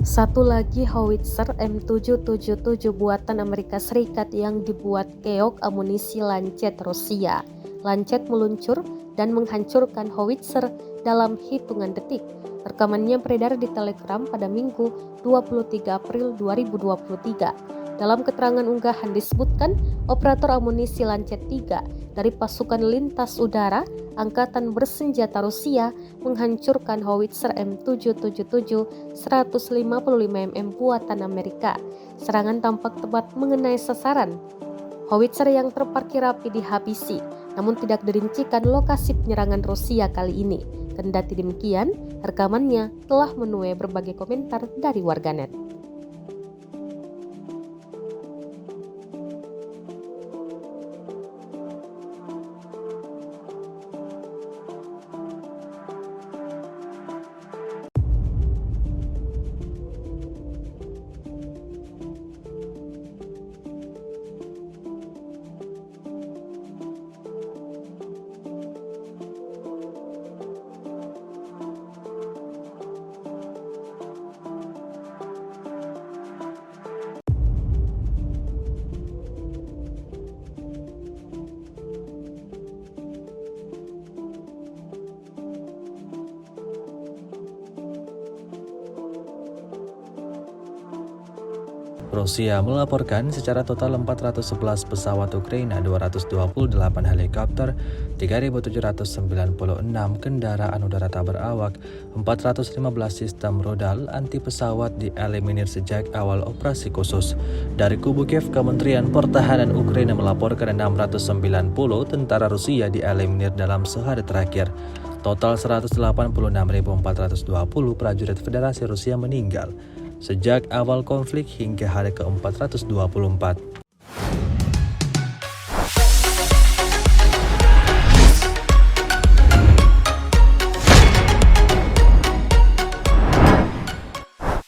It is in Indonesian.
Satu lagi howitzer M777 buatan Amerika Serikat yang dibuat keok amunisi Lancet Rusia. Lancet meluncur dan menghancurkan howitzer dalam hitungan detik. Rekamannya beredar di Telegram pada Minggu 23 April 2023. Dalam keterangan unggahan disebutkan operator amunisi Lancet 3 dari pasukan lintas udara Angkatan Bersenjata Rusia menghancurkan howitzer M777 155 mm buatan Amerika. Serangan tampak tepat mengenai sasaran. Howitzer yang terparkir rapi dihabisi, namun tidak dirincikan lokasi penyerangan Rusia kali ini. Kendati demikian, rekamannya telah menuai berbagai komentar dari warganet. Rusia melaporkan secara total 411 pesawat Ukraina, 228 helikopter, 3.796 kendaraan udara tak berawak, 415 sistem rudal anti pesawat dieliminir sejak awal operasi khusus. Dari kubu Kiev, Kementerian Pertahanan Ukraina melaporkan 690 tentara Rusia dieliminir dalam sehari terakhir. Total 186.420 prajurit Federasi Rusia meninggal sejak awal konflik hingga hari ke-424.